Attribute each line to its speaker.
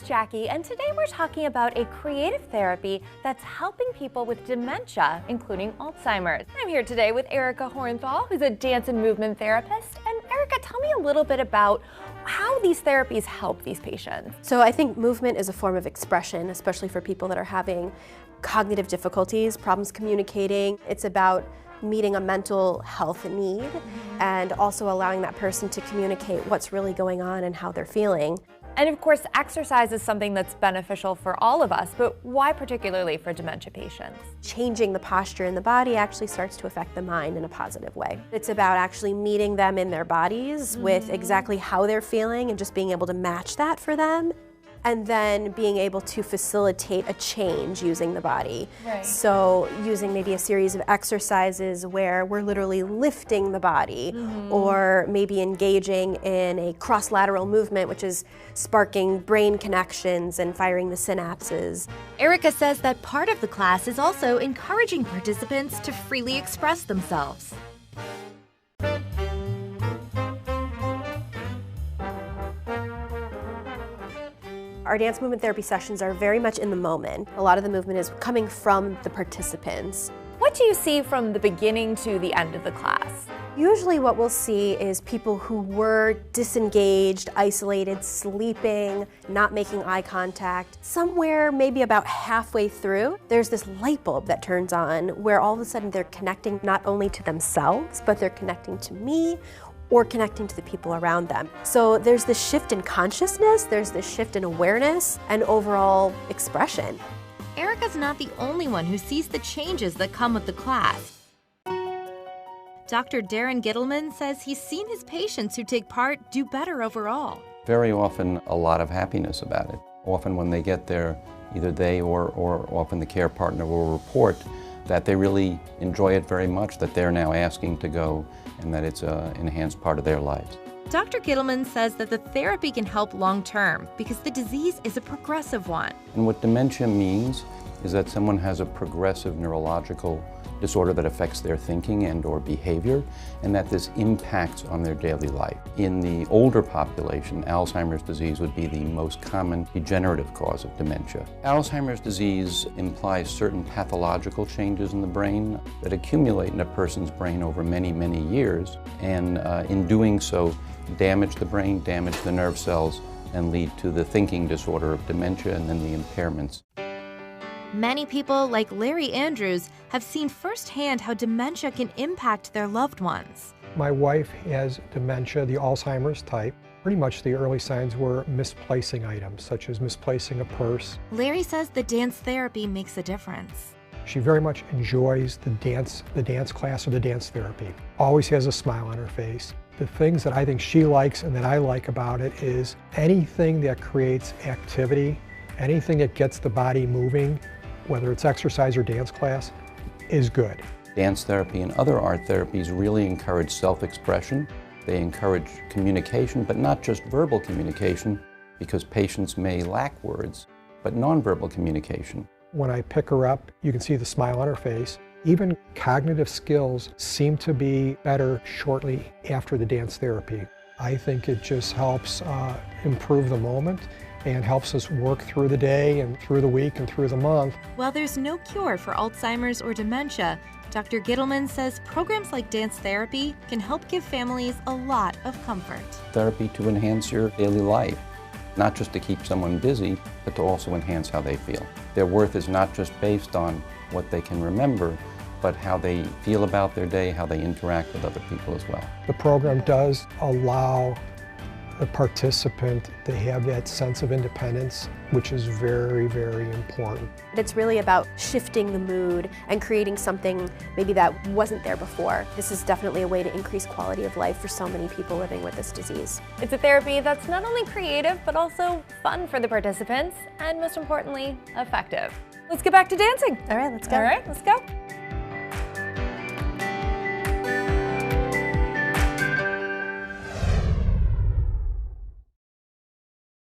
Speaker 1: Jackie, and today we're talking about a creative therapy that's helping people with dementia, including Alzheimer's. I'm here today with Erica Hornthal, who's a dance and movement therapist. And Erica, tell me a little bit about how these therapies help these patients.
Speaker 2: So I think movement is a form of expression, especially for people that are having cognitive difficulties, problems communicating. It's about meeting a mental health need and also allowing that person to communicate what's really going on and how they're feeling.
Speaker 1: And of course, exercise is something that's beneficial for all of us, but why particularly for dementia patients?
Speaker 2: Changing the posture in the body actually starts to affect the mind in a positive way. It's about actually meeting them in their bodies with exactly how they're feeling and just being able to match that for them. And then being able to facilitate a change using the body.
Speaker 1: Right.
Speaker 2: So using maybe a series of exercises where we're literally lifting the body, or maybe engaging in a cross-lateral movement, which is sparking brain connections and firing the synapses.
Speaker 3: Erica says that part of the class is also encouraging participants to freely express themselves.
Speaker 2: Our dance movement therapy sessions are very much in the moment. A lot of the movement is coming from the participants.
Speaker 1: What do you see from the beginning to the end of the class?
Speaker 2: Usually what we'll see is people who were disengaged, isolated, sleeping, not making eye contact. Somewhere maybe about halfway through, there's this light bulb that turns on where all of a sudden they're connecting not only to themselves, but they're connecting to me or connecting to the people around them. So there's this shift in consciousness, there's this shift in awareness and overall expression.
Speaker 3: Erica's not the only one who sees the changes that come with the class. Dr. Darren Gittleman says he's seen his patients who take part do better overall.
Speaker 4: Very often a lot of happiness about it. Often when they get there, either they or often the care partner will report that they really enjoy it very much, that they're now asking to go, and that it's an enhanced part of their lives.
Speaker 3: Dr. Gittleman says that the therapy can help long-term because the disease is a progressive one.
Speaker 4: And what dementia means is that someone has a progressive neurological disorder that affects their thinking and or behavior, and that this impacts on their daily life. In the older population, Alzheimer's disease would be the most common degenerative cause of dementia. Alzheimer's disease implies certain pathological changes in the brain that accumulate in a person's brain over many, many years, and in doing so, damage the brain, damage the nerve cells, and lead to the thinking disorder of dementia and then the impairments.
Speaker 3: Many people, like Larry Andrews, have seen firsthand how dementia can impact their loved ones.
Speaker 5: My wife has dementia, the Alzheimer's type. Pretty much the early signs were misplacing items, such as misplacing a purse.
Speaker 3: Larry says the dance therapy makes a difference.
Speaker 5: She very much enjoys the dance class or the dance therapy. Always has a smile on her face. The things that I think she likes and that I like about it is anything that creates activity, anything that gets the body moving, whether it's exercise or dance class, is good.
Speaker 4: Dance therapy and other art therapies really encourage self-expression. They encourage communication, but not just verbal communication, because patients may lack words, but nonverbal communication.
Speaker 5: When I pick her up, you can see the smile on her face. Even cognitive skills seem to be better shortly after the dance therapy. I think it just helps improve the moment and helps us work through the day and through the week and through the month.
Speaker 3: While there's no cure for Alzheimer's or dementia, Dr. Gittleman says programs like dance therapy can help give families a lot of comfort.
Speaker 4: Therapy to enhance your daily life, not just to keep someone busy, but to also enhance how they feel. Their worth is not just based on what they can remember, but how they feel about their day, how they interact with other people as well.
Speaker 5: The program does allow the participant to have that sense of independence, which is very, very important.
Speaker 2: It's really about shifting the mood and creating something maybe that wasn't there before. This is definitely a way to increase quality of life for so many people living with this disease.
Speaker 1: It's a therapy that's not only creative, but also fun for the participants, and most importantly, effective. Let's get back to dancing.
Speaker 2: All right, let's go.
Speaker 1: All right, let's go.